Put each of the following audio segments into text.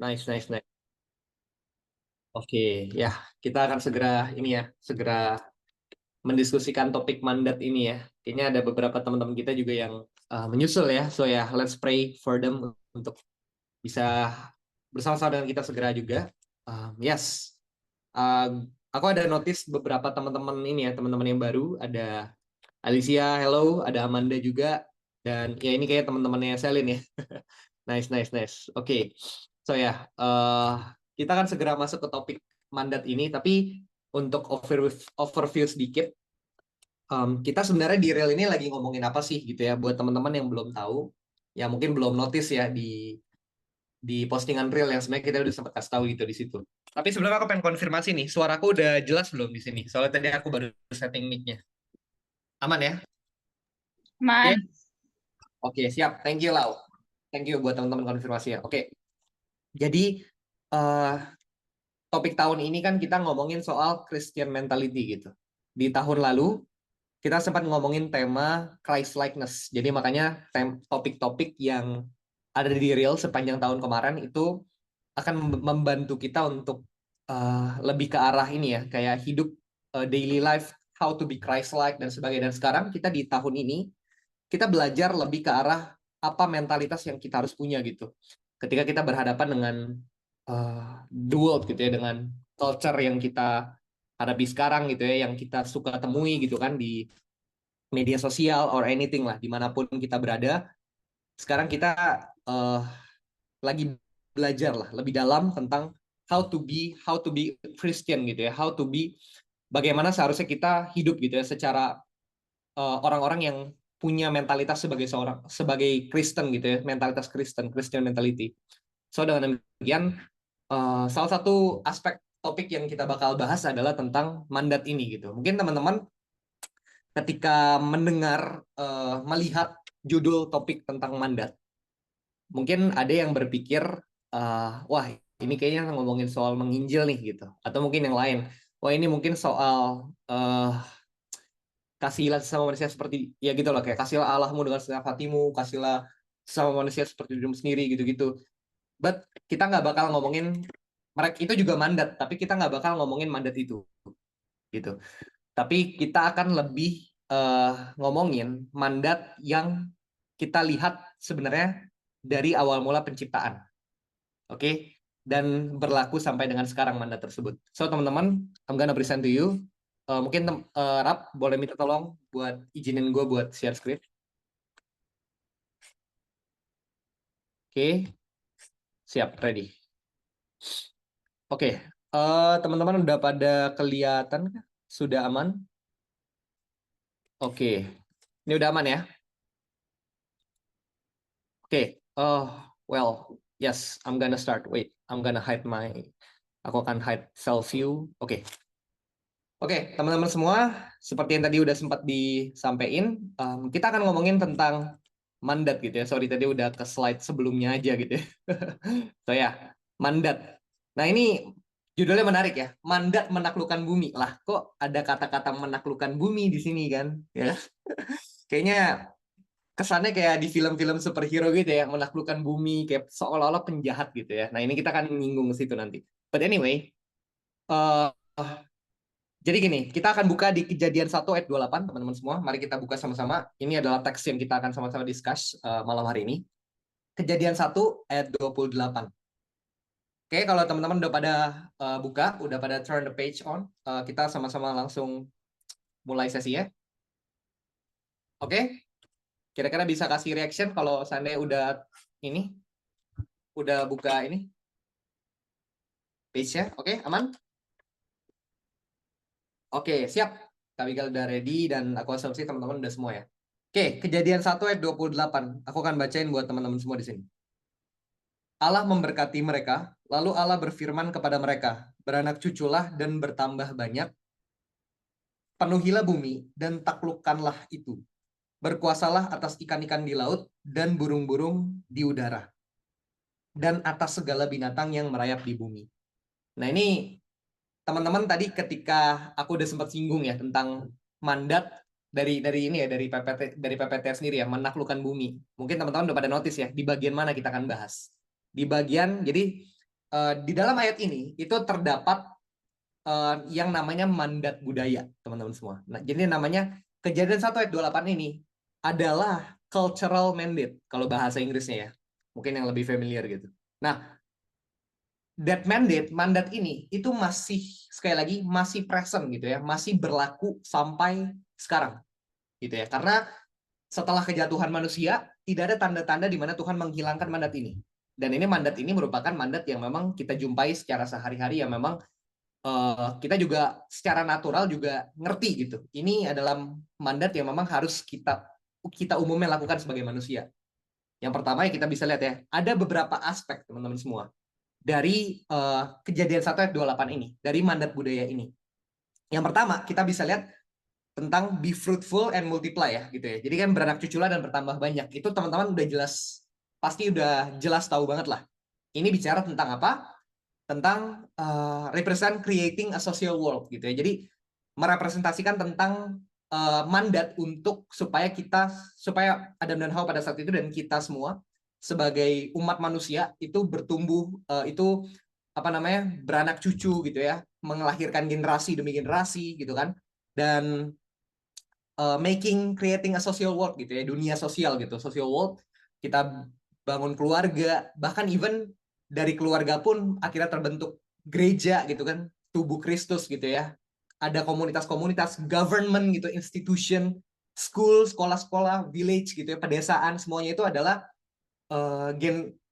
Nice, nice, nice. Oke, ya, kita akan segera ini ya, segera mendiskusikan topik mandat ini ya. Kayaknya ada beberapa teman-teman kita juga yang menyusul ya. So ya, let's pray for them untuk bisa bersama-sama dengan kita segera juga. Yes, aku ada notice beberapa teman-teman ini ya, teman-teman yang baru. Ada Alicia, hello, ada Amanda juga, dan ya ini kayak teman-temannya Selin ya. Nice, nice, nice. Oke, so ya, kita akan segera masuk ke topik mandat ini, tapi untuk overview sedikit, kita sebenarnya di reel ini lagi ngomongin apa sih gitu ya, buat teman-teman yang belum tahu, ya mungkin belum notice ya di postingan reel yang sebenarnya kita udah sempat kasih tahu gitu di situ. Tapi sebenarnya aku pengen konfirmasi nih, suaraku udah jelas belum di sini? Soalnya tadi aku baru setting mic-nya. Aman ya? Oke, Man, oke, siap. Thank you, Lau. Thank you buat teman-teman konfirmasi ya. Oke, jadi eh, topik tahun ini kan kita ngomongin soal Christian mentality gitu. Di tahun lalu kita sempat ngomongin tema Christ-likeness. Jadi makanya topik-topik yang ada di reel sepanjang tahun kemarin itu akan membantu kita untuk lebih ke arah ini ya, kayak hidup daily life, how to be Christ-like dan sebagainya. Dan sekarang kita di tahun ini kita belajar lebih ke arah apa mentalitas yang kita harus punya gitu. Ketika kita berhadapan dengan the world gitu ya, dengan culture yang kita hadapi sekarang gitu ya, yang kita suka temui gitu kan di media sosial or anything lah, dimanapun kita berada. Sekarang kita uh, lagi belajar lah lebih dalam tentang how to be Christian gitu ya, how to be bagaimana seharusnya kita hidup gitu ya secara orang-orang yang punya mentalitas sebagai Kristen gitu ya, mentalitas Christian mentality. So dengan demikian, salah satu aspek topik yang kita bakal bahas adalah tentang mandat ini gitu. Mungkin teman-teman ketika mendengar melihat judul topik tentang mandat, mungkin ada yang berpikir, wah ini kayaknya ngomongin soal menginjil nih gitu, atau mungkin yang lain. Wah ini mungkin soal kasihlah sama manusia seperti ya gitu loh, kayak kasihlah Allahmu dengan segenap hatimu, kasihlah sama manusia seperti dirimu sendiri gitu-gitu. But kita nggak bakal ngomongin mereka itu juga mandat, tapi kita nggak bakal ngomongin mandat itu gitu. Tapi kita akan lebih ngomongin mandat yang kita lihat sebenarnya dari awal mula penciptaan, oke? Okay? Dan berlaku sampai dengan sekarang mandat tersebut. So teman-teman, I'm gonna present to you. Mungkin Rap boleh minta tolong buat izinin gue buat share screen. Oke, okay. Siap, ready. Oke, okay. Teman-teman udah pada kelihatan kah? Sudah aman? Oke, okay. Ini udah aman ya? Oke, okay. Well, yes, I'm gonna start. Wait, I'm gonna hide aku akan hide self view. Oke, okay. Oke, teman-teman semua, seperti yang tadi udah sempat disampaikan, kita akan ngomongin tentang mandat gitu ya. Sorry, tadi udah ke slide sebelumnya aja gitu ya. So ya, mandat. Nah ini judulnya menarik ya, mandat menaklukkan bumi. Lah, kok ada kata-kata menaklukkan bumi di sini kan? Ya, kayaknya kesannya kayak di film-film superhero gitu ya, menaklukkan bumi, kayak seolah-olah penjahat gitu ya. Nah ini kita akan nyinggung ke situ nanti. But anyway, uh, jadi gini, kita akan buka di Kejadian 1 ayat 28, teman-teman semua. Mari kita buka sama-sama. Ini adalah teks yang kita akan sama-sama discuss malam hari ini. Kejadian 1 ayat 28. Oke, kalau teman-teman udah pada buka, udah pada turn the page on, kita sama-sama langsung mulai sesi ya. Oke, kira-kira bisa kasih reaction kalau seandainya ini, udah buka ini page-nya. Oke, aman? Oke, siap. Kak Wigal udah ready dan aku asumsi teman-teman udah semua ya. Oke, Kejadian 1 ayat 28. Aku akan bacain buat teman-teman semua di sini. Allah memberkati mereka, lalu Allah berfirman kepada mereka, beranak cuculah dan bertambah banyak, penuhilah bumi dan taklukkanlah itu. Berkuasalah atas ikan-ikan di laut dan burung-burung di udara, dan atas segala binatang yang merayap di bumi. Nah ini teman-teman tadi ketika aku udah sempat singgung ya tentang mandat dari ini ya dari PPT sendiri ya, menaklukkan bumi. Mungkin teman-teman udah pada notice ya di bagian mana kita akan bahas. Di bagian jadi di dalam ayat ini itu terdapat yang namanya mandat budaya, teman-teman semua. Nah, jadi namanya Kejadian 1 ayat 28 ini adalah cultural mandate kalau bahasa Inggrisnya ya. Mungkin yang lebih familiar gitu. Nah, that mandate, mandat ini itu masih sekali lagi masih present gitu ya, masih berlaku sampai sekarang gitu ya. Karena setelah kejatuhan manusia tidak ada tanda-tanda di mana Tuhan menghilangkan mandat ini. Dan ini mandat ini merupakan mandat yang memang kita jumpai secara sehari-hari, yang memang kita juga secara natural juga ngerti gitu. Ini adalah mandat yang memang harus kita umumnya lakukan sebagai manusia. Yang pertama ya kita bisa lihat ya, ada beberapa aspek teman-teman semua dari Kejadian 1 ayat 28 ini, dari mandat budaya ini. Yang pertama kita bisa lihat tentang be fruitful and multiply ya gitu ya. Jadi kan beranak cuculah dan bertambah banyak. Itu teman-teman udah jelas, pasti udah jelas tahu banget lah. Ini bicara tentang apa? Tentang represent creating a social world gitu ya. Jadi merepresentasikan tentang mandat untuk supaya Adam dan Hawa pada saat itu dan kita semua sebagai umat manusia itu bertumbuh, itu apa namanya, beranak cucu gitu ya, mengelahirkan generasi demi generasi gitu kan, dan creating a social world gitu ya, dunia sosial gitu, social world. Kita bangun keluarga, bahkan even dari keluarga pun akhirnya terbentuk gereja gitu kan, tubuh Kristus gitu ya. Ada komunitas-komunitas, government gitu, institution, school, sekolah-sekolah, village gitu ya, pedesaan, semuanya itu adalah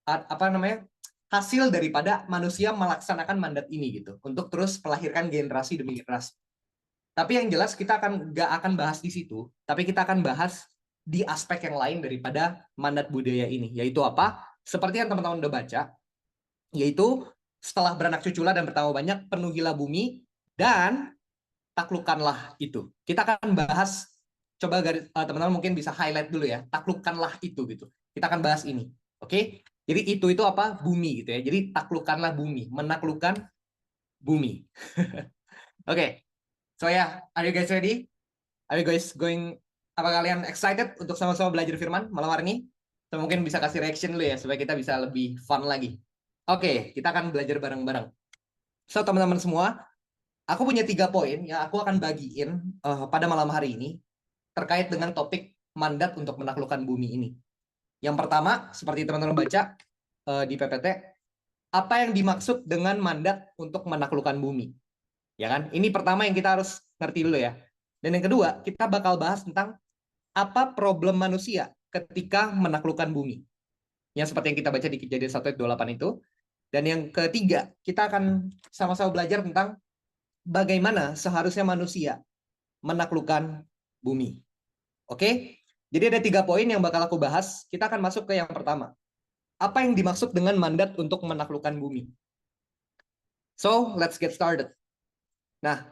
apa namanya, hasil daripada manusia melaksanakan mandat ini gitu, untuk terus melahirkan generasi demi generasi. Tapi yang jelas kita nggak akan bahas di situ, tapi kita akan bahas di aspek yang lain daripada mandat budaya ini, yaitu apa? Seperti yang teman-teman udah baca, yaitu setelah beranak cuculah dan bertambah banyak, penuhilah bumi dan taklukkanlah itu. Kita akan bahas, coba teman-teman mungkin bisa highlight dulu ya, taklukkanlah itu gitu. Kita akan bahas ini, oke? Jadi itu apa? Bumi gitu ya. Jadi taklukkanlah bumi, menaklukkan bumi. Oke. So ya, are you guys ready? Are you guys going? Apa kalian excited untuk sama-sama belajar firman malam hari ini? Atau mungkin bisa kasih reaction dulu ya supaya kita bisa lebih fun lagi. Oke, kita akan belajar bareng-bareng. So teman-teman semua, aku punya 3 poin yang aku akan bagiin pada malam hari ini terkait dengan topik mandat untuk menaklukkan bumi ini. Yang pertama, seperti teman-teman baca di PPT, apa yang dimaksud dengan mandat untuk menaklukkan bumi? Ya kan? Ini pertama yang kita harus ngerti dulu ya. Dan yang kedua, kita bakal bahas tentang apa problem manusia ketika menaklukkan bumi. Yang seperti yang kita baca di Kejadian 1 ayat 28 itu. Dan yang ketiga, kita akan sama-sama belajar tentang bagaimana seharusnya manusia menaklukkan bumi. Oke? Jadi ada 3 poin yang bakal aku bahas. Kita akan masuk ke yang pertama. Apa yang dimaksud dengan mandat untuk menaklukkan bumi? So, let's get started. Nah,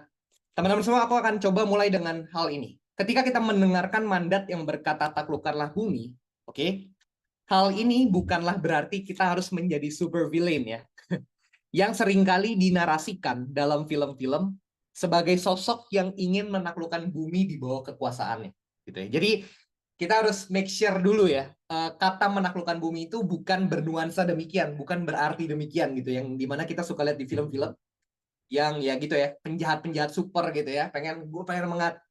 teman-teman semua, aku akan coba mulai dengan hal ini. Ketika kita mendengarkan mandat yang berkata taklukkanlah bumi, oke, hal ini bukanlah berarti kita harus menjadi super villain ya, yang seringkali dinarasikan dalam film-film sebagai sosok yang ingin menaklukkan bumi di bawah kekuasaannya, gitu ya. Jadi kita harus make sure dulu ya, kata menaklukkan bumi itu bukan bernuansa demikian, bukan berarti demikian gitu, yang dimana kita suka lihat di film-film yang ya gitu ya, penjahat-penjahat super gitu ya, gue pengen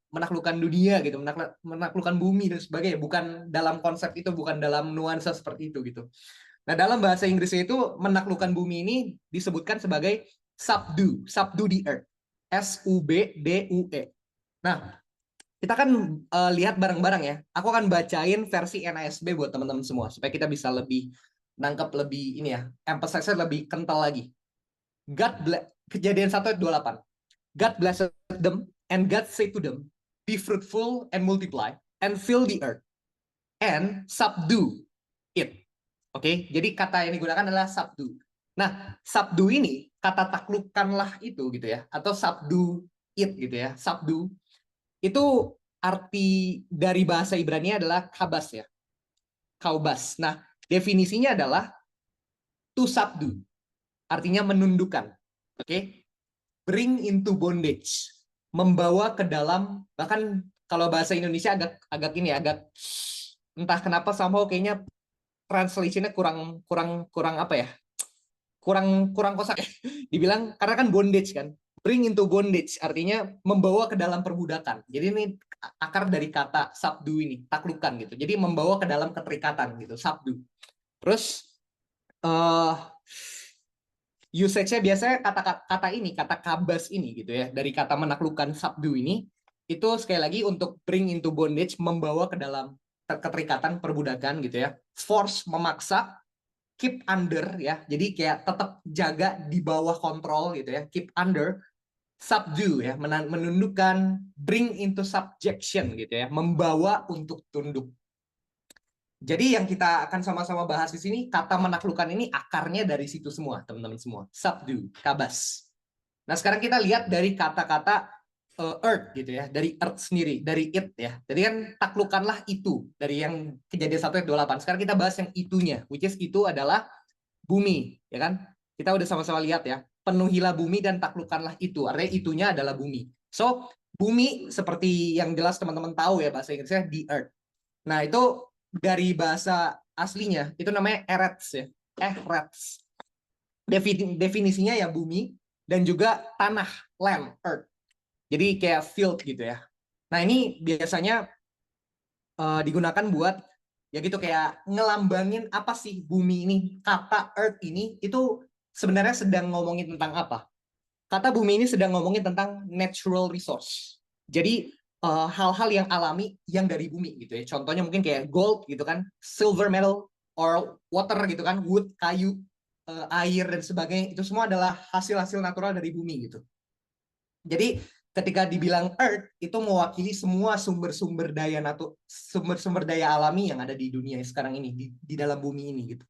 menaklukkan dunia gitu, menaklukkan bumi dan sebagainya. Bukan dalam konsep itu, bukan dalam nuansa seperti itu gitu. Nah, dalam bahasa Inggrisnya itu menaklukkan bumi ini disebutkan sebagai subdue the earth, SUBDUE. Nah, kita kan lihat bareng-bareng ya. Aku akan bacain versi NASB buat teman-teman semua supaya kita bisa lebih nangkep, lebih ini ya, emphasize lebih kental lagi. Kejadian 1 ayat 28. God blessed them, and God said to them, be fruitful and multiply, and fill the earth, and subdue it. Oke, jadi kata yang digunakan adalah subdue. Nah, subdue ini, kata taklukkanlah itu gitu ya, atau subdue it gitu ya, subdue, itu arti dari bahasa Ibrani adalah kabas ya, kaubas. Nah, definisinya adalah to subdue, artinya menundukkan. Oke, bring into bondage, membawa ke dalam, bahkan kalau bahasa Indonesia agak ini agak entah kenapa somehow kayaknya translationnya kurang apa ya, kurang kosak ya. Dibilang karena kan bondage kan. Bring into bondage artinya membawa ke dalam perbudakan. Jadi ini akar dari kata subdue ini, taklukan gitu. Jadi membawa ke dalam keterikatan gitu, subdue. Terus usage-nya biasanya kata ini, kata kabas ini gitu ya, dari kata menaklukkan subdue ini, itu sekali lagi untuk bring into bondage, membawa ke dalam keterikatan perbudakan gitu ya. Force, memaksa, keep under ya, jadi kayak tetap jaga di bawah kontrol gitu ya, keep under, subdue ya, menundukkan, bring into subjection gitu ya, membawa untuk tunduk. Jadi yang kita akan sama-sama bahas di sini, kata menaklukkan ini akarnya dari situ semua, teman-teman semua. Subdue, kabas. Nah, sekarang kita lihat dari kata-kata earth gitu ya, dari earth sendiri, dari it ya. Jadi kan taklukkanlah itu, dari yang Kejadian 1 ayat 28. Sekarang kita bahas yang itunya, which is itu adalah bumi, ya kan? Kita udah sama-sama lihat ya, penuhilah bumi dan taklukkanlah itu. Artinya itunya adalah bumi. So, bumi seperti yang jelas teman-teman tahu ya bahasa Inggrisnya the earth. Nah, itu dari bahasa aslinya itu namanya eretz ya. Eretz. Definisinya ya bumi dan juga tanah, land, earth. Jadi kayak field gitu ya. Nah, ini biasanya digunakan buat ya gitu kayak ngelambangin apa sih bumi ini. Kata earth ini itu sebenarnya sedang ngomongin tentang apa? Kata bumi ini sedang ngomongin tentang natural resource. Jadi hal-hal yang alami yang dari bumi gitu ya. Contohnya mungkin kayak gold gitu kan, silver metal or water gitu kan, wood, kayu, air dan sebagainya. Itu semua adalah hasil-hasil natural dari bumi gitu. Jadi ketika dibilang earth itu mewakili semua sumber-sumber daya sumber-sumber daya alami yang ada di dunia sekarang ini di dalam bumi ini gitu.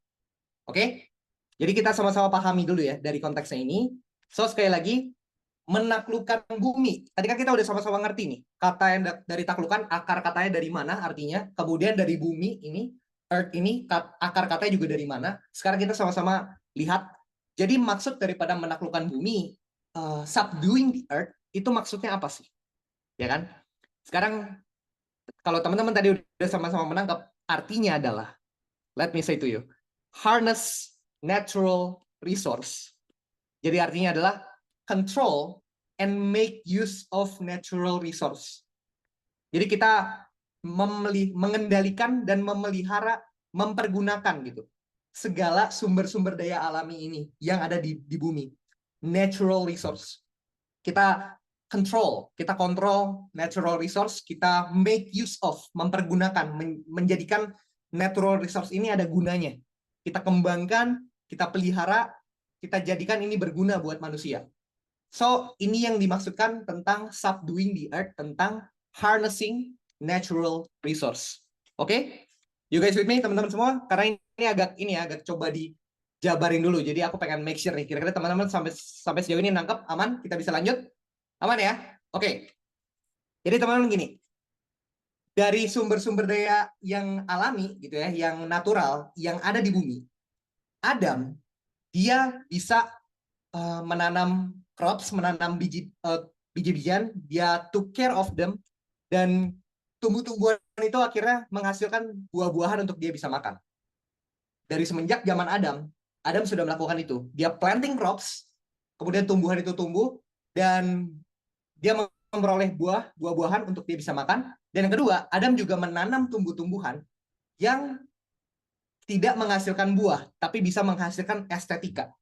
Oke? Jadi kita sama-sama pahami dulu ya dari konteksnya ini. So sekali lagi menaklukkan bumi. Tadi kan kita udah sama-sama ngerti nih. Kata yang dari taklukan, akar katanya dari mana artinya. Kemudian dari bumi ini, earth ini, akar katanya juga dari mana. Sekarang kita sama-sama lihat. Jadi maksud daripada menaklukkan bumi, subduing the earth, itu maksudnya apa sih? Ya kan? Sekarang, kalau teman-teman tadi udah sama-sama menangkap, artinya adalah, let me say to you, harness natural resource. Jadi artinya adalah control and make use of natural resource. Jadi kita mengendalikan dan memelihara, mempergunakan gitu segala sumber-sumber daya alami ini yang ada di bumi. Natural resource. Kita kita kontrol natural resource, kita make use of, mempergunakan, menjadikan natural resource ini ada gunanya. Kita kembangkan, kita pelihara, kita jadikan ini berguna buat manusia. So, ini yang dimaksudkan tentang subduing the earth, tentang harnessing natural resource. Oke? Okay? You guys with me, teman-teman semua? Karena ini agak coba dijabarin dulu. Jadi aku pengen make sure nih, kira-kira teman-teman sampai sejauh ini nangkep, aman? Kita bisa lanjut? Aman ya? Oke. Okay. Jadi teman-teman gini, dari sumber-sumber daya yang alami gitu ya, yang natural, yang ada di bumi, Adam dia bisa menanam crops, menanam biji-bijian, dia took care of them, dan tumbuh-tumbuhan itu akhirnya menghasilkan buah-buahan untuk dia bisa makan. Dari semenjak zaman Adam, Adam sudah melakukan itu. Dia planting crops, kemudian tumbuhan itu tumbuh, dan dia memperoleh buah-buahan untuk dia bisa makan. Dan yang kedua, Adam juga menanam tumbuh-tumbuhan yang tidak menghasilkan buah, tapi bisa menghasilkan estetika.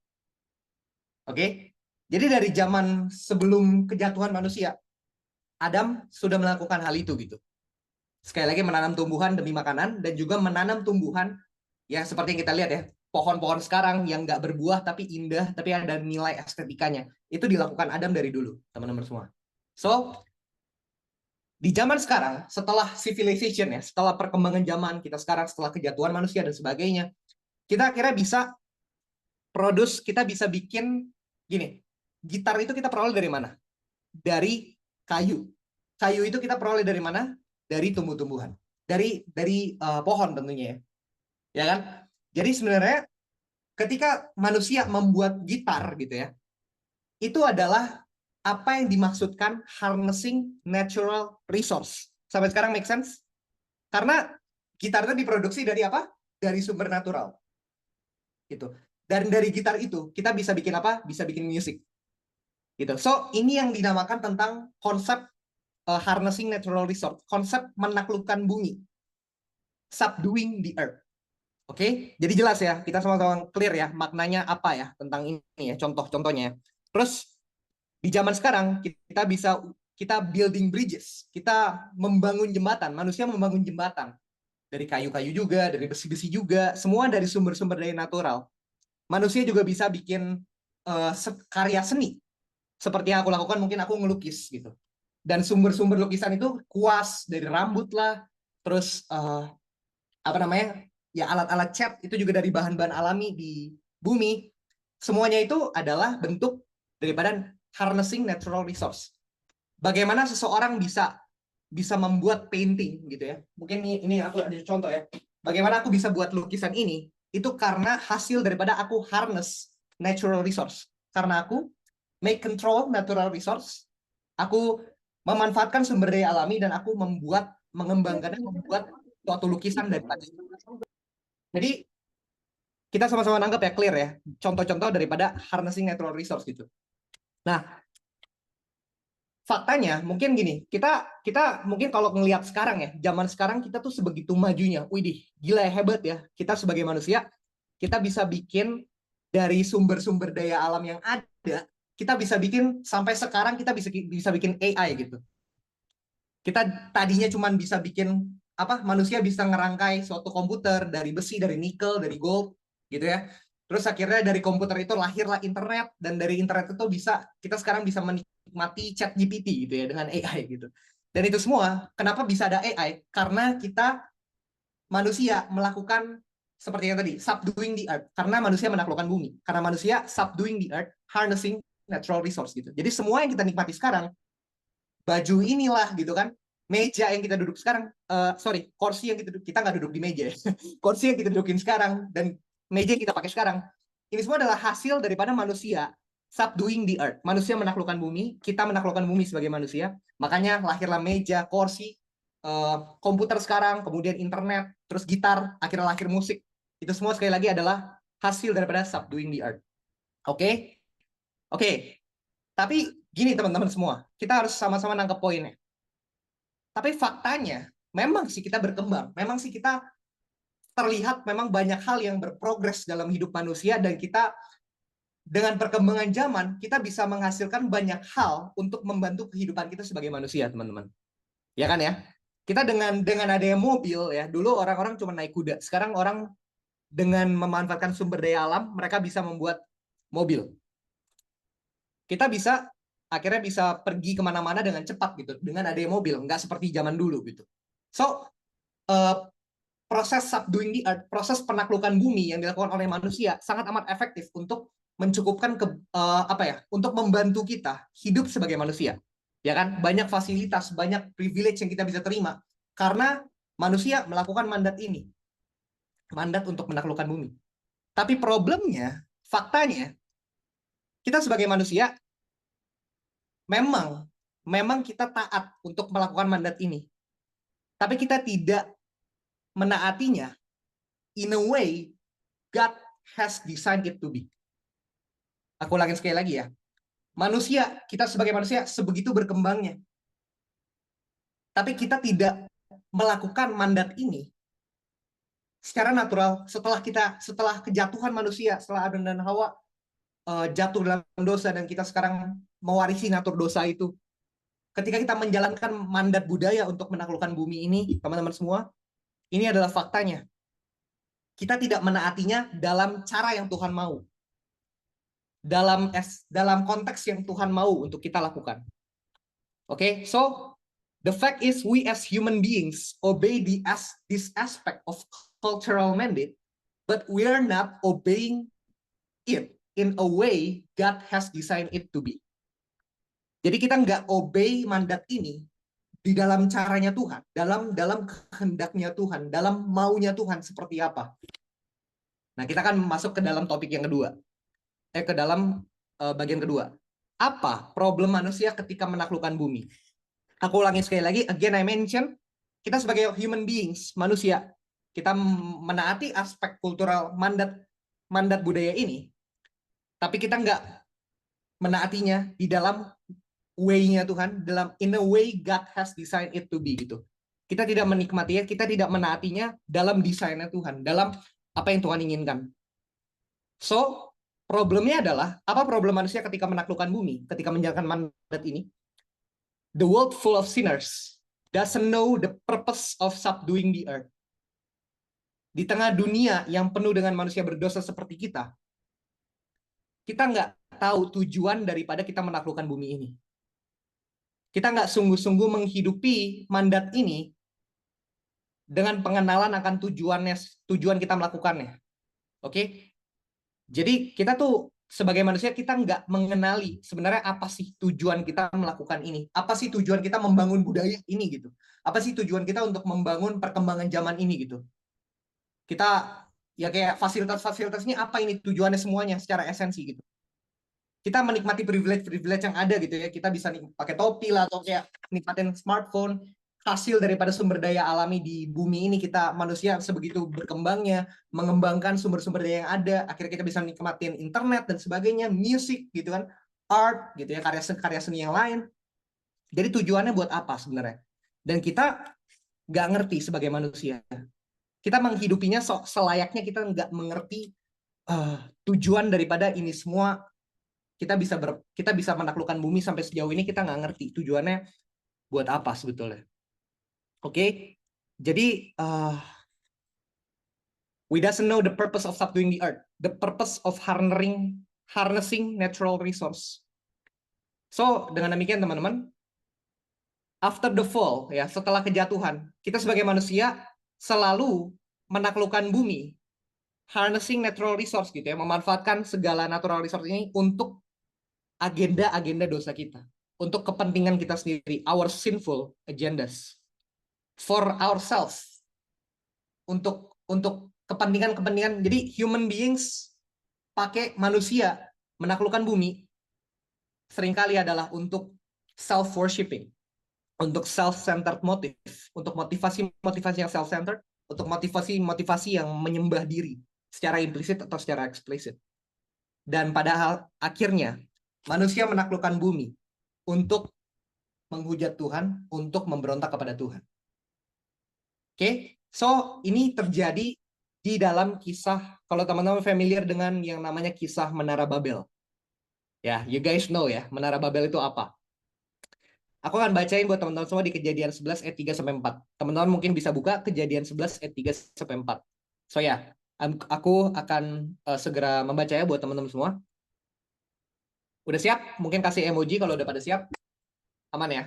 Oke? Jadi dari zaman sebelum kejatuhan manusia, Adam sudah melakukan hal itu gitu. Sekali lagi menanam tumbuhan demi makanan dan juga menanam tumbuhan yang seperti yang kita lihat ya, pohon-pohon sekarang yang nggak berbuah tapi indah, tapi ada nilai estetikanya. Itu dilakukan Adam dari dulu, teman-teman semua. So, di zaman sekarang, setelah civilization ya, setelah perkembangan zaman kita sekarang, setelah kejatuhan manusia dan sebagainya, kita akhirnya bisa kita bisa bikin gini, gitar itu kita peroleh dari mana? Dari kayu. Kayu itu kita peroleh dari mana? Dari tumbuh-tumbuhan. Dari pohon tentunya ya. Ya kan? Jadi sebenarnya ketika manusia membuat gitar gitu ya, itu adalah apa yang dimaksudkan harnessing natural resource. Sampai sekarang make sense? Karena gitar itu diproduksi dari apa? Dari sumber natural. Gitu. Dan dari gitar itu kita bisa bikin apa? Bisa bikin musik. Gitu. So, ini yang dinamakan tentang konsep harnessing natural resource, konsep menaklukkan bumi, subduing the earth. Oke, jadi jelas ya, kita sama-sama clear ya maknanya apa ya tentang ini ya, contoh-contohnya. Terus di zaman sekarang kita building bridges, kita membangun jembatan, manusia membangun jembatan dari kayu-kayu juga, dari besi-besi juga, semua dari sumber-sumber daya natural. Manusia juga bisa bikin karya seni seperti yang aku lakukan, mungkin aku ngelukis gitu. Dan sumber-sumber lukisan itu kuas dari rambut lah, terus apa namanya, ya alat-alat cat itu juga dari bahan-bahan alami di bumi. Semuanya itu adalah bentuk daripada harnessing natural resource. Bagaimana seseorang bisa membuat painting gitu ya. Mungkin ini aku ada contoh ya. Bagaimana aku bisa buat lukisan ini? Itu karena hasil daripada aku harness natural resource. Karena aku make control natural resource. Aku memanfaatkan sumber daya alami dan aku mengembangkannya, membuat suatu lukisan daripada. Jadi kita sama-sama nangkep ya, clear ya, contoh-contoh daripada harnessing natural resource gitu. Nah, faktanya mungkin gini, kita mungkin kalau ngelihat sekarang ya, zaman sekarang kita tuh sebegitu majunya. Widih, gila ya, hebat ya. Kita sebagai manusia, kita bisa bikin dari sumber-sumber daya alam yang ada, kita bisa bikin sampai sekarang kita bisa bikin AI gitu. Kita tadinya cuma bisa bikin apa? Manusia bisa ngerangkai suatu komputer dari besi, dari nikel, dari gold gitu ya. Terus akhirnya dari komputer itu lahirlah internet, dan dari internet itu kita sekarang bisa menikmati chat GPT gitu ya dengan AI gitu. Dan itu semua kenapa bisa ada AI? Karena kita manusia melakukan seperti yang tadi, subduing the earth. Karena manusia menaklukkan bumi. Karena manusia subduing the earth, harnessing natural resource gitu. Jadi semua yang kita nikmati sekarang, baju inilah gitu kan, meja yang kita duduk sekarang, kursi yang kita nggak duduk di meja, kursi yang kita dudukin sekarang dan meja yang kita pakai sekarang, ini semua adalah hasil daripada manusia subduing the earth. Manusia menaklukkan bumi, kita menaklukkan bumi sebagai manusia, makanya lahirlah meja, kursi, komputer sekarang, kemudian internet, terus gitar, akhirnya lahir musik. Itu semua sekali lagi adalah hasil daripada subduing the earth. Oke? Oke. Tapi gini teman-teman semua, kita harus sama-sama nangkep poinnya. Tapi faktanya, memang sih kita berkembang, memang sih kita terlihat memang banyak hal yang berprogres dalam hidup manusia, dan kita dengan perkembangan zaman, kita bisa menghasilkan banyak hal untuk membantu kehidupan kita sebagai manusia, teman-teman. Ya kan ya? Kita dengan adanya mobil ya, dulu orang-orang cuma naik kuda, sekarang orang dengan memanfaatkan sumber daya alam, mereka bisa membuat mobil. Kita akhirnya bisa pergi kemana-mana dengan cepat gitu, dengan adanya mobil, nggak seperti zaman dulu gitu. So, proses subduing the earth, proses penaklukan bumi yang dilakukan oleh manusia sangat amat efektif untuk mencukupkan untuk membantu kita hidup sebagai manusia. Ya kan? Banyak fasilitas, banyak privilege yang kita bisa terima karena manusia melakukan mandat ini. Mandat untuk menaklukkan bumi. Tapi problemnya, faktanya, kita sebagai manusia memang kita taat untuk melakukan mandat ini. Tapi kita tidak menaatinya in a way God has designed it to be. Aku ulangi sekali lagi ya. Kita sebagai manusia sebegitu berkembangnya. Tapi kita tidak melakukan mandat ini secara natural setelah kejatuhan manusia, setelah Adam dan Hawa jatuh dalam dosa dan kita sekarang mewarisi natur dosa itu. Ketika kita menjalankan mandat budaya untuk menaklukkan bumi ini, teman-teman semua, ini adalah faktanya. Kita tidak menaatinya dalam cara yang Tuhan mau. Dalam konteks yang Tuhan mau untuk kita lakukan. Oke, so the fact is we as human beings obey this aspect of cultural mandate, but we are not obeying it in a way God has designed it to be. Jadi kita nggak obey mandat ini di dalam caranya Tuhan, dalam kehendaknya Tuhan, dalam maunya Tuhan seperti apa. Nah, kita akan masuk ke dalam topik yang kedua. Ke dalam bagian kedua. Apa problem manusia ketika menaklukkan bumi? Aku ulangi sekali lagi, again I mention, kita sebagai human beings, manusia, kita menaati aspek kultural mandat mandat budaya ini, tapi kita nggak menaatinya di dalam way-nya Tuhan, in a way God has designed it to be gitu. Kita tidak menikmatinya, kita tidak menaatinya dalam desainnya Tuhan, dalam apa yang Tuhan inginkan. So, problemnya adalah, apa problem manusia ketika menaklukkan bumi, ketika menjalankan mandat ini? The world full of sinners doesn't know the purpose of subduing the earth. Di tengah dunia yang penuh dengan manusia berdosa seperti kita nggak tahu tujuan daripada kita menaklukkan bumi ini. Kita nggak sungguh-sungguh menghidupi mandat ini dengan pengenalan akan tujuan kita melakukannya. Oke? Jadi kita tuh sebagai manusia kita nggak mengenali sebenarnya apa sih tujuan kita melakukan ini. Apa sih tujuan kita membangun budaya ini gitu. Apa sih tujuan kita untuk membangun perkembangan zaman ini gitu. Kita ya kayak fasilitas-fasilitasnya apa ini tujuannya semuanya secara esensi gitu. Kita menikmati privilege-privilege yang ada gitu ya. Kita bisa pakai topi lah atau kayak nikmatin smartphone. Hasil daripada sumber daya alami di bumi ini kita manusia sebegitu berkembangnya, mengembangkan sumber-sumber daya yang ada, akhirnya kita bisa nikmatin internet dan sebagainya, musik gitu kan, art gitu ya, karya seni yang lain. Jadi tujuannya buat apa sebenarnya? Dan kita nggak ngerti sebagai manusia. Kita menghidupinya selayaknya kita nggak mengerti tujuan daripada ini semua. Kita bisa menaklukkan bumi sampai sejauh ini kita nggak ngerti tujuannya buat apa sebetulnya. Oke, jadi we doesn't know the purpose of subduing the earth, the purpose of harnessing natural resource. So dengan demikian teman-teman, after the fall ya, setelah kejatuhan, kita sebagai manusia selalu menaklukkan bumi, harnessing natural resource gitu ya, memanfaatkan segala natural resource ini untuk agenda-agenda dosa kita, untuk kepentingan kita sendiri, our sinful agendas, for ourselves, untuk kepentingan. Jadi human beings pakai manusia menaklukkan bumi seringkali adalah untuk self-worshipping, untuk self-centered motive, untuk motivasi-motivasi yang self-centered, untuk motivasi-motivasi yang menyembah diri secara implisit atau secara eksplisit. Dan pada akhirnya manusia menaklukkan bumi untuk menghujat Tuhan, untuk memberontak kepada Tuhan. Oke, so ini terjadi di dalam kisah, kalau teman-teman familiar dengan yang namanya kisah Menara Babel. Ya, you guys know ya, Menara Babel itu apa? Aku akan bacain buat teman-teman semua di Kejadian 11 ayat 3-4. Teman-teman mungkin bisa buka Kejadian 11 ayat 3-4. So ya, aku akan segera membaca ya buat teman-teman semua. Udah siap? Mungkin kasih emoji kalau udah pada siap. Aman ya?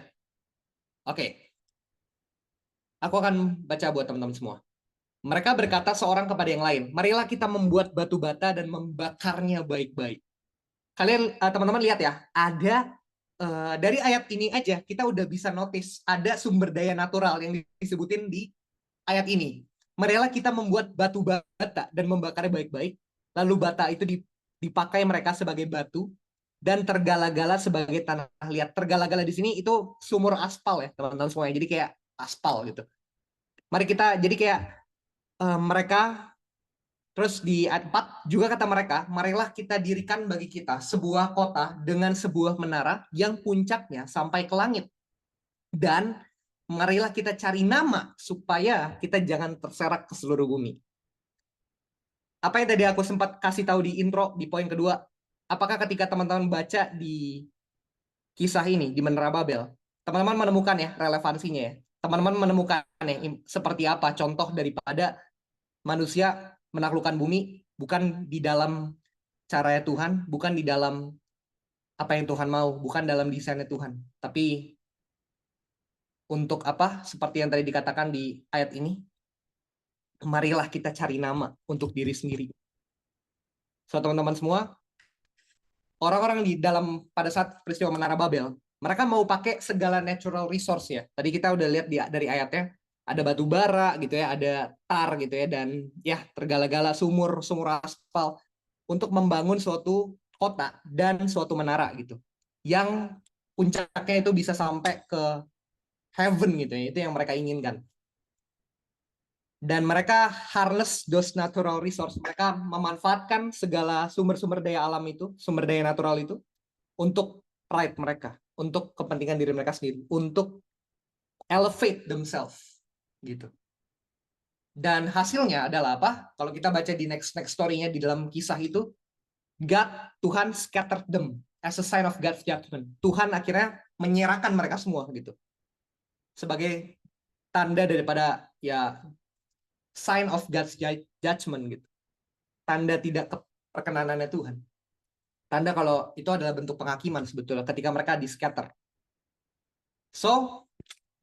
Oke. Aku akan baca buat teman-teman semua. Mereka berkata seorang kepada yang lain, marilah kita membuat batu bata dan membakarnya baik-baik. Kalian, teman-teman lihat ya, ada dari ayat ini aja kita udah bisa notice ada sumber daya natural yang disebutin di ayat ini. Marilah kita membuat batu bata dan membakarnya baik-baik. Lalu bata itu dipakai mereka sebagai batu dan tergala-gala sebagai tanah liat. Tergala-gala di sini itu sumur aspal ya teman-teman semuanya. Jadi kayak aspal gitu. Mari kita jadi kayak mereka. Terus di ayat 4 juga kata mereka, marilah kita dirikan bagi kita sebuah kota dengan sebuah menara yang puncaknya sampai ke langit. Dan marilah kita cari nama supaya kita jangan terserak ke seluruh bumi. Apa yang tadi aku sempat kasih tahu di intro di poin kedua, apakah ketika teman-teman baca di kisah ini di Menara Babel, teman-teman menemukan ya relevansinya ya. Teman-teman menemukan ya seperti apa contoh daripada manusia menaklukkan bumi bukan di dalam caranya Tuhan, bukan di dalam apa yang Tuhan mau, bukan dalam desainnya Tuhan, tapi untuk apa? Seperti yang tadi dikatakan di ayat ini, marilah kita cari nama untuk diri sendiri. So, teman-teman semua, orang-orang di dalam pada saat peristiwa Menara Babel, mereka mau pakai segala natural resource ya. Tadi kita udah lihat dari ayatnya, ada batu bara gitu ya, ada tar gitu ya, dan ya tergala-gala sumur aspal untuk membangun suatu kota dan suatu menara gitu. Yang puncaknya itu bisa sampai ke heaven gitu ya, itu yang mereka inginkan. Dan mereka harness those natural resource. Mereka memanfaatkan segala sumber-sumber daya alam itu, sumber daya natural itu, untuk pride mereka, untuk kepentingan diri mereka sendiri, untuk elevate themselves, gitu. Dan hasilnya adalah apa? Kalau kita baca di next story-nya di dalam kisah itu, Tuhan scattered them as a sign of God's judgment. Tuhan akhirnya menyerahkan mereka semua gitu, sebagai tanda daripada ya sign of God's judgment gitu. Tanda tidak keperkenanannya Tuhan. Tanda kalau itu adalah bentuk penghakiman sebetulnya ketika mereka di scatter. So,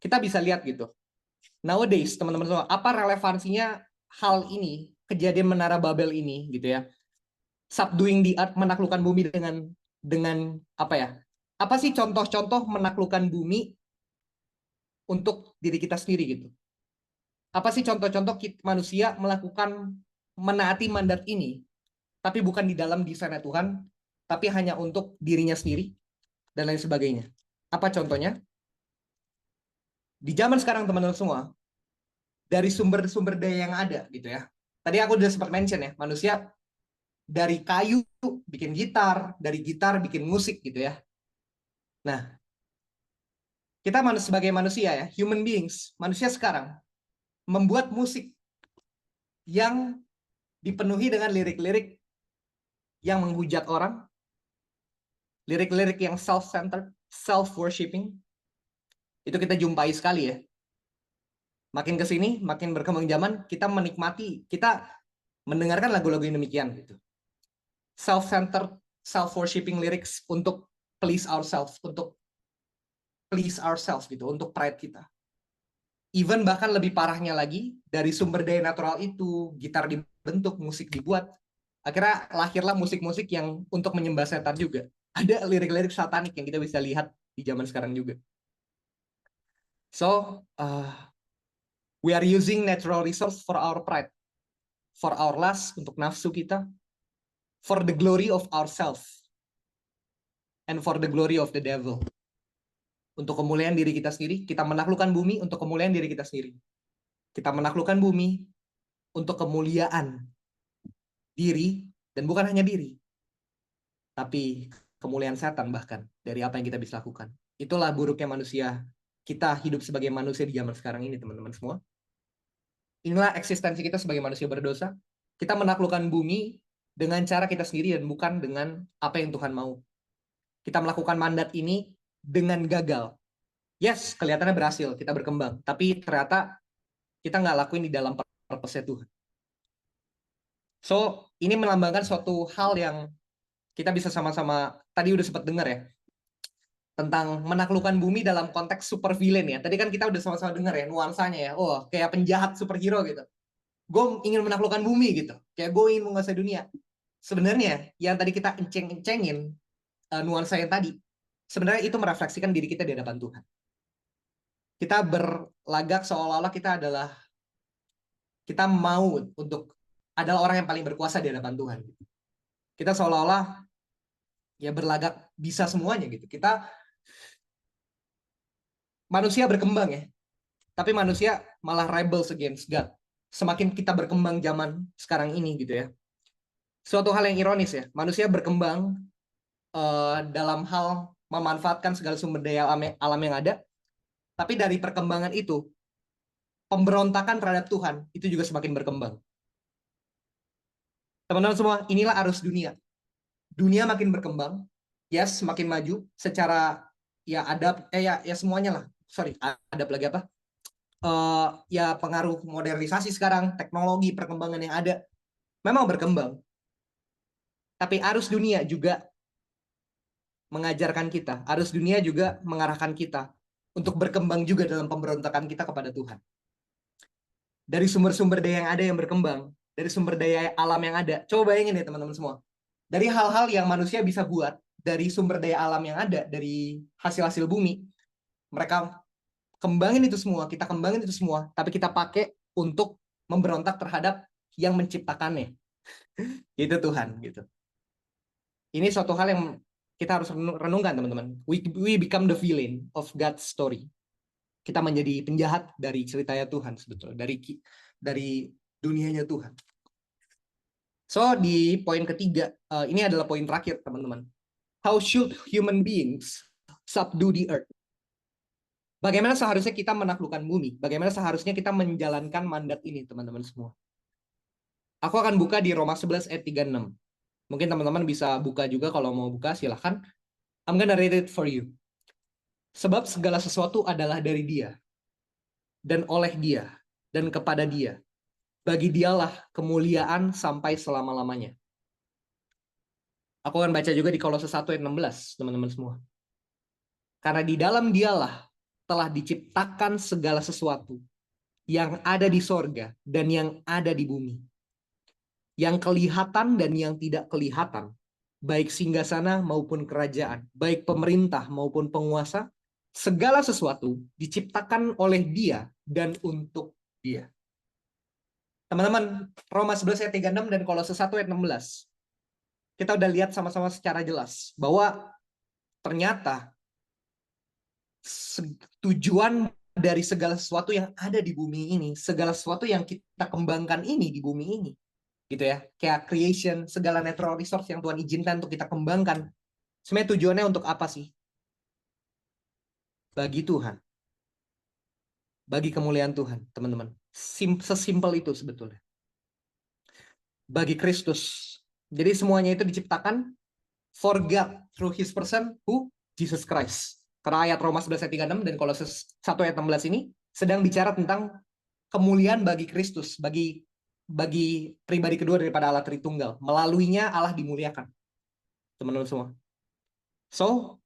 kita bisa lihat gitu. Nowadays, teman-teman semua, apa relevansinya hal ini, kejadian Menara Babel ini gitu ya. Subduing the earth, menaklukkan bumi dengan apa ya? Apa sih contoh-contoh menaklukkan bumi untuk diri kita sendiri gitu? Apa sih contoh-contoh manusia melakukan menaati mandat ini, tapi bukan di dalam desainnya Tuhan, tapi hanya untuk dirinya sendiri, dan lain sebagainya. Apa contohnya? Di zaman sekarang teman-teman semua, dari sumber-sumber daya yang ada gitu ya. Tadi aku udah sempat mention ya, manusia dari kayu bikin gitar, dari gitar bikin musik gitu ya. Nah, kita sebagai manusia ya, human beings, manusia sekarang membuat musik yang dipenuhi dengan lirik-lirik yang menghujat orang, lirik-lirik yang self-centered, self-worshipping. Itu kita jumpai sekali ya. Makin ke sini, makin berkembang zaman, kita menikmati, kita mendengarkan lagu-lagu yang demikian gitu. Self-centered, self-worshipping lyrics untuk please ourselves, gitu, untuk pride kita. Even bahkan lebih parahnya lagi, dari sumber daya natural itu, gitar dibentuk, musik dibuat, akhirnya lahirlah musik-musik yang untuk menyembah setan juga. Ada lirik-lirik satanik yang kita bisa lihat di zaman sekarang juga. So, we are using natural resource for our pride, for our lust, untuk nafsu kita, for the glory of ourselves, and for the glory of the devil. Untuk kemuliaan diri kita sendiri, kita menaklukkan bumi untuk kemuliaan diri kita sendiri. Kita menaklukkan bumi untuk kemuliaan diri, dan bukan hanya diri, tapi kemuliaan setan bahkan, dari apa yang kita bisa lakukan. Itulah buruknya manusia, kita hidup sebagai manusia di zaman sekarang ini, teman-teman semua. Inilah eksistensi kita sebagai manusia berdosa. Kita menaklukkan bumi dengan cara kita sendiri dan bukan dengan apa yang Tuhan mau. Kita melakukan mandat ini dengan gagal. Yes, kelihatannya berhasil, kita berkembang. Tapi ternyata kita nggak lakuin di dalam purpose Tuhan. So, ini melambangkan suatu hal yang kita bisa sama-sama, tadi udah sempat dengar ya, tentang menaklukkan bumi dalam konteks super villain ya. Tadi kan kita udah sama-sama dengar ya, nuansanya ya. Oh, kayak penjahat superhero gitu. Gue ingin menaklukkan bumi gitu. Kayak gue ingin menguasai dunia. Sebenarnya, yang tadi kita enceng-encengin, nuansa yang tadi, sebenarnya itu merefleksikan diri kita di hadapan Tuhan. Kita berlagak seolah-olah kita mau untuk adalah orang yang paling berkuasa di hadapan Tuhan. Kita seolah-olah ya berlagak bisa semuanya gitu. Kita manusia berkembang ya, tapi manusia malah rebels against God. Semakin kita berkembang zaman sekarang ini gitu ya. Suatu hal yang ironis ya, manusia berkembang dalam hal memanfaatkan segala sumber daya alam yang ada, tapi dari perkembangan itu, pemberontakan terhadap Tuhan itu juga semakin berkembang. Teman-teman semua, inilah arus dunia. Dunia makin berkembang, yes, semakin maju secara ya ya semuanya lah. Sorry, adab lagi apa? Ya pengaruh modernisasi sekarang, teknologi, perkembangan yang ada memang berkembang. Tapi arus dunia juga mengajarkan kita, arus dunia juga mengarahkan kita untuk berkembang juga dalam pemberontakan kita kepada Tuhan. Dari sumber-sumber daya yang ada yang berkembang, dari sumber daya alam yang ada. Coba bayangin ya teman-teman semua. Dari hal-hal yang manusia bisa buat, dari sumber daya alam yang ada, dari hasil-hasil bumi, mereka kembangin itu semua, kita kembangin itu semua, tapi kita pakai untuk memberontak terhadap yang menciptakannya. Itu Tuhan gitu. Ini suatu hal yang kita harus renungkan teman-teman. We become the villain of God's story. Kita menjadi penjahat dari ceritanya Tuhan sebetulnya. dari dunianya Tuhan. So di poin ketiga, ini adalah poin terakhir teman-teman. How should human beings subdue the earth? Bagaimana seharusnya kita menaklukkan bumi? Bagaimana seharusnya kita menjalankan mandat ini, teman-teman semua? Aku akan buka di Roma 11 ayat 36. Mungkin teman-teman bisa buka juga kalau mau buka, silahkan. I'm gonna read it for you. Sebab segala sesuatu adalah dari Dia, dan oleh Dia, dan kepada Dia. Bagi Dialah kemuliaan sampai selama-lamanya. Aku akan baca juga di Kolose 1 ayat 16, teman-teman semua. Karena di dalam Dialah telah diciptakan segala sesuatu yang ada di sorga dan yang ada di bumi. Yang kelihatan dan yang tidak kelihatan, baik singgasana maupun kerajaan, baik pemerintah maupun penguasa, segala sesuatu diciptakan oleh Dia dan untuk Dia. Teman-teman, Roma 11 ayat 36 dan Kolose 1 ayat 16. Kita udah lihat sama-sama secara jelas bahwa ternyata tujuan dari segala sesuatu yang ada di bumi ini, segala sesuatu yang kita kembangkan ini di bumi ini, gitu ya, kayak creation, segala natural resource yang Tuhan izinkan untuk kita kembangkan, sebenarnya tujuannya untuk apa sih? Bagi Tuhan, bagi kemuliaan Tuhan, teman-teman. Sesimpel itu sebetulnya. Bagi Kristus. Jadi semuanya itu diciptakan for God through His person, who? Jesus Christ. Karena ayat Roma 11 ayat 36 dan Kolose 1 ayat 16 ini sedang bicara tentang kemuliaan bagi Kristus, bagi pribadi kedua daripada Allah Tritunggal. Melaluinya Allah dimuliakan. Teman-teman semua. So,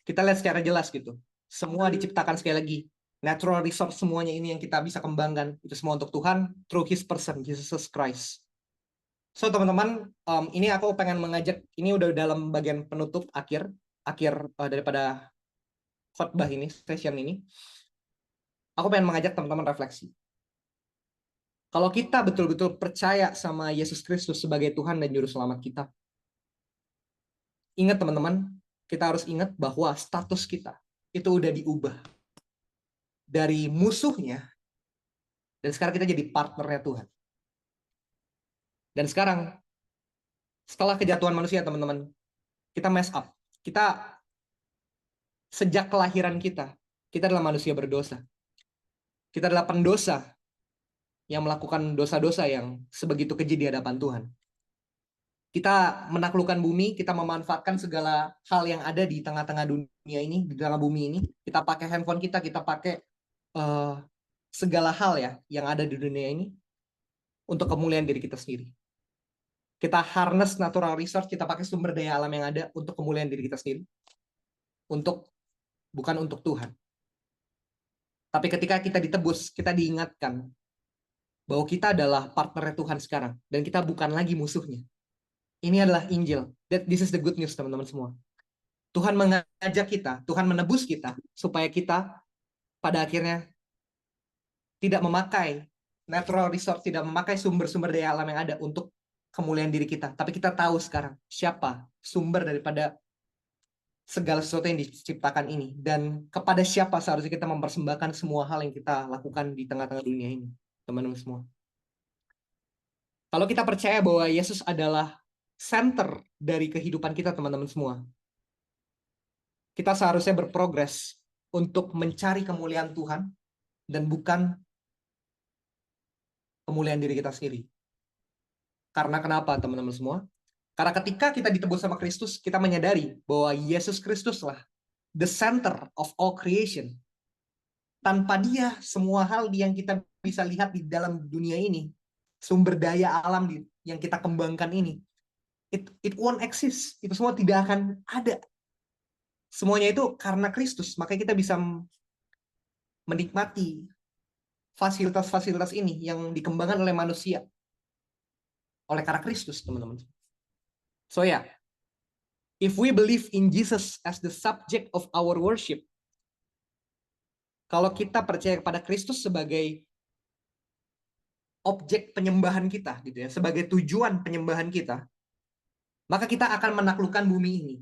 kita lihat secara jelas gitu. Semua diciptakan sekali lagi. Natural resource semuanya ini yang kita bisa kembangkan. Itu semua untuk Tuhan through His person, Jesus Christ. So, teman-teman, ini aku pengen mengajak, ini udah dalam bagian penutup akhir daripada khotbah ini, session ini. Aku pengen mengajak teman-teman refleksi. Kalau kita betul-betul percaya sama Yesus Kristus sebagai Tuhan dan Juru Selamat kita, ingat teman-teman, kita harus ingat bahwa status kita itu udah diubah. Dari musuhnya, dan sekarang kita jadi partnernya Tuhan. Dan sekarang, setelah kejatuhan manusia, teman-teman, kita mess up. Kita, sejak kelahiran kita adalah manusia berdosa. Kita adalah pendosa yang melakukan dosa-dosa yang sebegitu keji di hadapan Tuhan. Kita menaklukkan bumi, kita memanfaatkan segala hal yang ada di tengah-tengah dunia ini, di tengah bumi ini. Kita pakai handphone kita pakai segala hal ya yang ada di dunia ini untuk kemuliaan diri kita sendiri. Kita harness natural resource, kita pakai sumber daya alam yang ada untuk kemuliaan diri kita sendiri. Bukan untuk Tuhan. Tapi ketika kita ditebus, kita diingatkan bahwa kita adalah partner Tuhan sekarang. Dan kita bukan lagi musuhnya. Ini adalah Injil. This is the good news, teman-teman semua. Tuhan mengajak kita, Tuhan menebus kita, supaya kita pada akhirnya tidak memakai natural resource, tidak memakai sumber-sumber daya alam yang ada untuk kemuliaan diri kita. Tapi kita tahu sekarang siapa sumber daripada segala sesuatu yang diciptakan ini. Dan kepada siapa seharusnya kita mempersembahkan semua hal yang kita lakukan di tengah-tengah dunia ini. Teman-teman semua. Kalau kita percaya bahwa Yesus adalah center dari kehidupan kita, teman-teman semua, kita seharusnya berprogres untuk mencari kemuliaan Tuhan dan bukan kemuliaan diri kita sendiri. Karena kenapa, teman-teman semua? Karena ketika kita ditebus sama Kristus, kita menyadari bahwa Yesus Kristuslah the center of all creation. Tanpa Dia, semua hal yang kita bisa lihat di dalam dunia ini, sumber daya alam yang kita kembangkan ini, it won't exist. Itu semua tidak akan ada. Semuanya itu karena Kristus, makanya kita bisa menikmati fasilitas-fasilitas ini yang dikembangkan oleh manusia. Oleh karena Kristus, teman-teman. So ya, if we believe in Jesus as the subject of our worship, kalau kita percaya kepada Kristus sebagai objek penyembahan kita, gitu ya, sebagai tujuan penyembahan kita, maka kita akan menaklukkan bumi ini.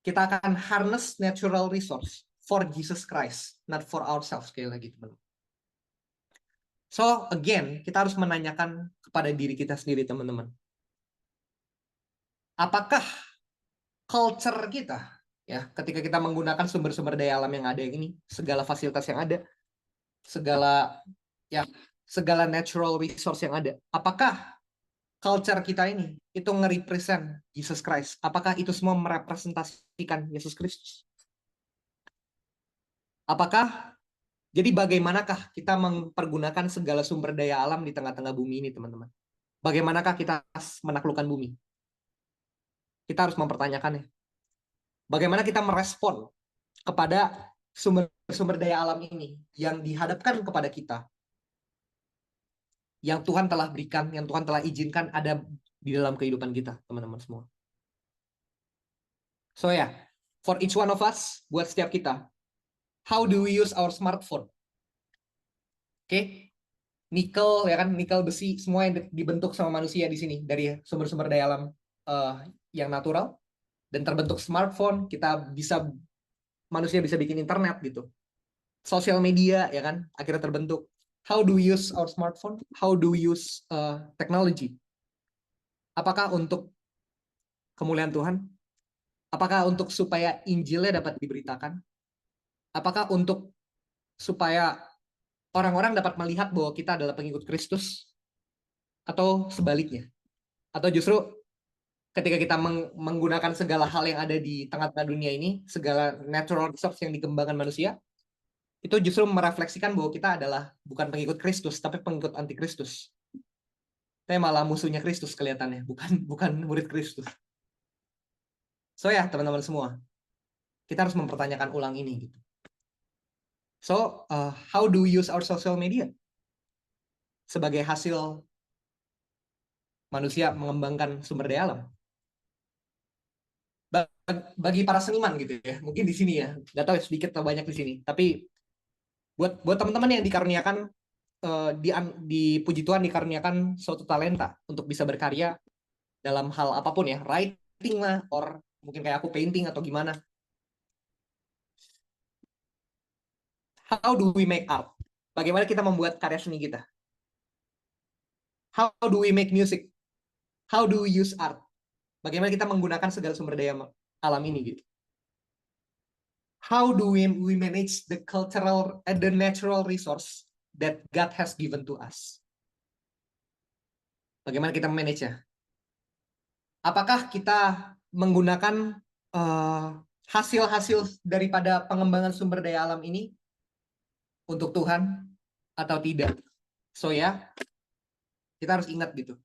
Kita akan harness natural resource for Jesus Christ, not for ourselves, sekali lagi, teman-teman. So again, kita harus menanyakan kepada diri kita sendiri, teman-teman. Apakah culture kita, ya, ketika kita menggunakan sumber-sumber daya alam yang ada ini, segala fasilitas yang ada, segala ya, segala natural resource yang ada, apakah culture kita ini itu nge-represent Jesus Christ? Apakah itu semua merepresentasikan Yesus Kristus? Apakah jadi bagaimanakah kita mempergunakan segala sumber daya alam di tengah-tengah bumi ini, teman-teman? Bagaimanakah kita menaklukkan bumi? Kita harus mempertanyakannya. Bagaimana kita merespon kepada sumber-sumber daya alam ini yang dihadapkan kepada kita, yang Tuhan telah berikan, yang Tuhan telah izinkan ada di dalam kehidupan kita, teman-teman semua. So ya, for each one of us, buat setiap kita, how do we use our smartphone? Oke, nikel ya kan, nikel, besi, semua yang dibentuk sama manusia di sini dari sumber-sumber daya alam yang natural dan terbentuk smartphone. Manusia bisa bikin internet gitu, sosial media ya kan, akhirnya terbentuk. How do we use our smartphone? How do we use technology? Apakah untuk kemuliaan Tuhan? Apakah untuk supaya Injilnya dapat diberitakan? Apakah untuk supaya orang-orang dapat melihat bahwa kita adalah pengikut Kristus? Atau sebaliknya? Atau justru ketika kita menggunakan segala hal yang ada di tengah-tengah dunia ini, segala natural resource yang dikembangkan manusia, itu justru merefleksikan bahwa kita adalah bukan pengikut Kristus, tapi pengikut antikristus. Tapi malah musuhnya Kristus kelihatannya, bukan murid Kristus. So ya, teman-teman semua, kita harus mempertanyakan ulang ini gitu. So, how do we use our social media? Sebagai hasil manusia mengembangkan sumber daya alam. Bagi para seniman gitu ya, mungkin di sini ya, nggak tahu sedikit atau banyak di sini. Tapi buat teman-teman yang dikaruniakan di puji Tuhan dikaruniakan suatu talenta untuk bisa berkarya dalam hal apapun ya, writing lah, or mungkin kayak aku painting atau gimana. How do we make art? Bagaimana kita membuat karya seni kita? How do we make music? How do we use art? Bagaimana kita menggunakan segala sumber daya alam ini gitu? How do we manage the cultural and the natural resource that God has given to us? Bagaimana kita manage-nya? Apakah kita menggunakan hasil-hasil daripada pengembangan sumber daya alam ini untuk Tuhan atau tidak? So ya, kita harus ingat gitu.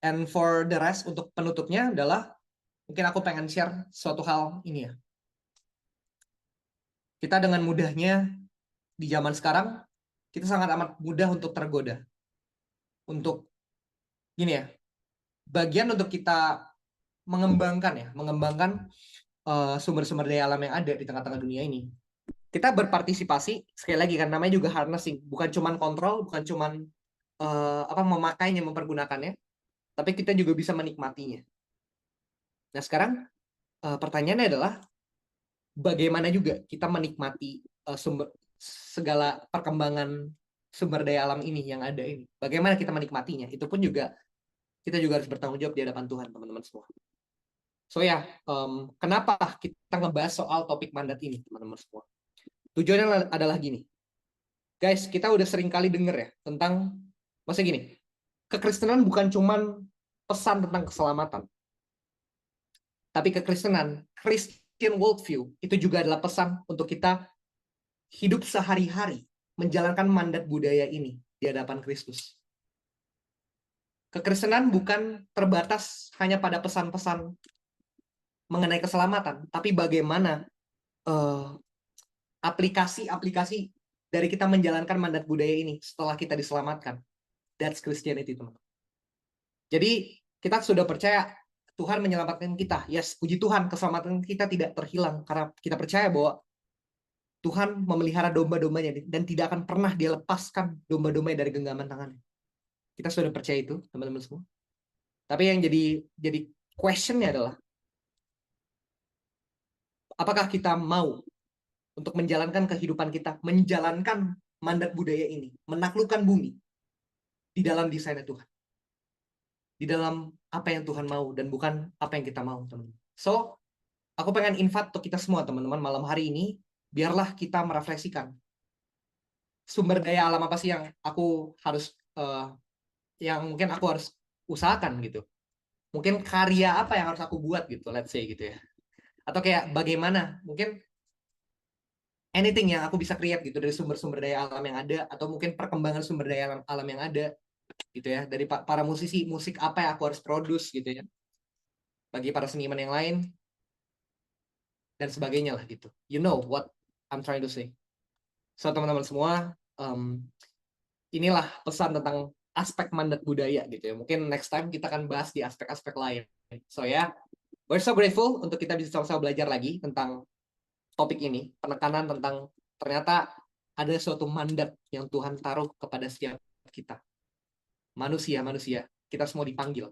And for the rest, untuk penutupnya adalah, mungkin aku pengen share suatu hal ini ya. Kita dengan mudahnya di zaman sekarang, kita sangat amat mudah untuk tergoda. Untuk, gini ya, bagian untuk kita mengembangkan sumber-sumber daya alam yang ada di tengah-tengah dunia ini. Kita berpartisipasi, sekali lagi kan namanya juga harnessing, bukan cuman kontrol, bukan cuman memakainya, mempergunakannya, tapi kita juga bisa menikmatinya. Nah sekarang pertanyaannya adalah bagaimana juga kita menikmati segala perkembangan sumber daya alam ini yang ada ini. Bagaimana kita menikmatinya? Itu pun juga kita juga harus bertanggung jawab di hadapan Tuhan, teman-teman semua. So ya, kenapa kita ngebahas soal topik mandat ini, teman-teman semua? Tujuannya adalah gini. Guys, kita udah sering kali denger ya tentang, maksudnya gini, kekristenan bukan cuman pesan tentang keselamatan. Tapi kekristenan, Christian worldview, itu juga adalah pesan untuk kita hidup sehari-hari, menjalankan mandat budaya ini di hadapan Kristus. Kekristenan bukan terbatas hanya pada pesan-pesan mengenai keselamatan, tapi bagaimana aplikasi-aplikasi dari kita menjalankan mandat budaya ini setelah kita diselamatkan. That's Christianity, teman-teman. Jadi kita sudah percaya Tuhan menyelamatkan kita. Yes, puji Tuhan, keselamatan kita tidak terhilang karena kita percaya bahwa Tuhan memelihara domba-dombanya dan tidak akan pernah dia lepaskan domba-dombanya dari genggaman tangannya. Kita sudah percaya itu, teman-teman semua. Tapi yang jadi question-nya adalah, apakah kita mau untuk menjalankan kehidupan kita, menjalankan mandat budaya ini, menaklukkan bumi di dalam desainnya Tuhan. Di dalam apa yang Tuhan mau dan bukan apa yang kita mau, teman-teman. So, aku pengen invite untuk kita semua, teman-teman, malam hari ini, biarlah kita merefleksikan sumber daya alam apa sih yang aku harus, yang mungkin aku harus usahakan gitu. Mungkin karya apa yang harus aku buat gitu, let's say gitu ya. Atau kayak bagaimana, mungkin anything yang aku bisa create gitu dari sumber-sumber daya alam yang ada, atau mungkin perkembangan sumber daya alam yang ada gitu ya, dari para musisi, musik apa yang aku harus produce gitu ya, bagi para seniman yang lain dan sebagainya lah gitu. You know what I'm trying to say. So teman-teman semua, inilah pesan tentang aspek mandat budaya gitu ya. Mungkin next time kita akan bahas di aspek-aspek lain. So ya, we're so grateful untuk kita bisa sama-sama belajar lagi tentang topik ini, penekanan tentang ternyata ada suatu mandat yang Tuhan taruh kepada setiap kita. Manusia, kita semua dipanggil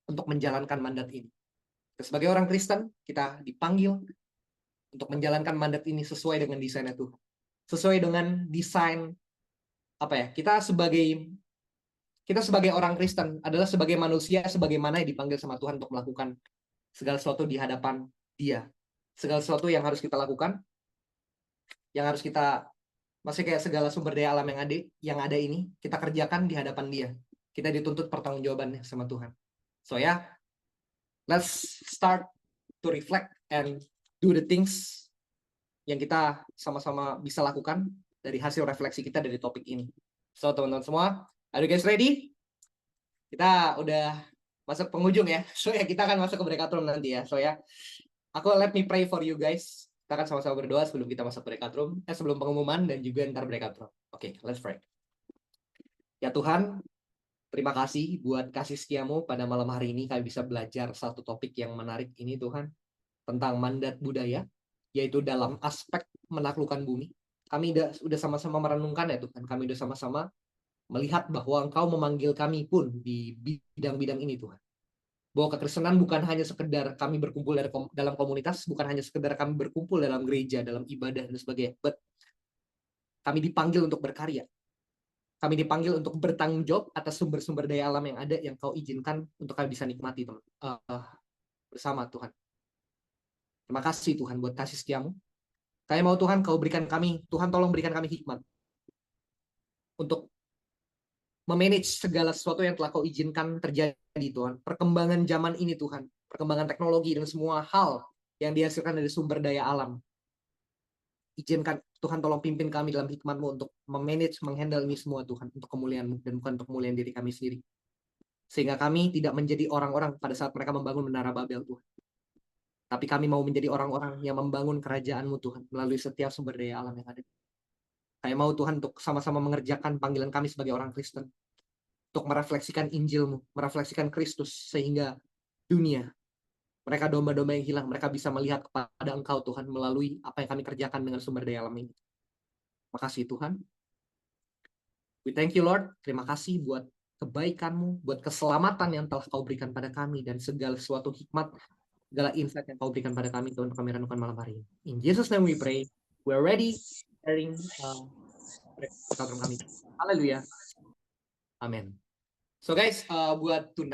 untuk menjalankan mandat ini. Sebagai orang Kristen, kita dipanggil untuk menjalankan mandat ini sesuai dengan desainnya Tuhan. Sesuai dengan desain apa ya? Kita sebagai orang Kristen adalah sebagai manusia sebagaimana yang dipanggil sama Tuhan untuk melakukan segala sesuatu di hadapan Dia. Segala sesuatu yang harus kita lakukan, yang harus kita, masih kayak segala sumber daya alam yang ada ini, kita kerjakan di hadapan Dia. Kita dituntut pertanggungjawabannya sama Tuhan. So ya, let's start to reflect and do the things yang kita sama-sama bisa lakukan dari hasil refleksi kita dari topik ini. So teman-teman semua, are you guys ready? Kita udah masuk penghujung ya. So ya, kita akan masuk ke breakout room nanti ya. So ya, let me pray for you guys. Kita akan sama-sama berdoa sebelum kita masuk breakout room, sebelum pengumuman dan juga ntar breakout room. Oke, let's pray. Ya Tuhan, terima kasih buat kasih setiamu pada malam hari ini kami bisa belajar satu topik yang menarik ini Tuhan, tentang mandat budaya, yaitu dalam aspek menaklukkan bumi. Kami udah sama-sama merenungkan ya Tuhan, kami udah sama-sama melihat bahwa Engkau memanggil kami pun di bidang-bidang ini Tuhan. Bahwa kekristenan bukan hanya sekedar kami berkumpul dalam komunitas, bukan hanya sekedar kami berkumpul dalam gereja, dalam ibadah dan sebagainya, but kami dipanggil untuk berkarya. Kami dipanggil untuk bertanggung jawab atas sumber-sumber daya alam yang ada yang Kau izinkan untuk kami bisa nikmati bersama Tuhan. Terima kasih Tuhan buat kasih setiamu. Kami mau Tuhan Kau berikan kami, Tuhan tolong berikan kami hikmat untuk memanage segala sesuatu yang telah Kau izinkan terjadi Tuhan. Perkembangan zaman ini Tuhan, perkembangan teknologi dan semua hal yang dihasilkan dari sumber daya alam. Izinkan Tuhan tolong pimpin kami dalam hikmat-Mu untuk memanage, menghandle ini semua Tuhan, untuk kemuliaan-Mu dan bukan untuk kemuliaan diri kami sendiri. Sehingga kami tidak menjadi orang-orang pada saat mereka membangun menara Babel Tuhan. Tapi kami mau menjadi orang-orang yang membangun kerajaan-Mu Tuhan melalui setiap sumber daya alam yang ada. Kami mau Tuhan untuk sama-sama mengerjakan panggilan kami sebagai orang Kristen. Untuk merefleksikan Injil-Mu, merefleksikan Kristus, sehingga dunia, mereka domba-domba yang hilang, mereka bisa melihat kepada Engkau Tuhan melalui apa yang kami kerjakan dengan sumber daya alam ini. Terima kasih Tuhan. We thank you Lord. Terima kasih buat kebaikan-Mu, buat keselamatan yang telah Kau berikan pada kami, dan segala sesuatu hikmat, segala insight yang Kau berikan pada kami Tuhan, untuk kami renungkan malam hari ini. In Jesus' name we pray. We're ready sharing kami. Haleluya. Amin. So guys, buat tonight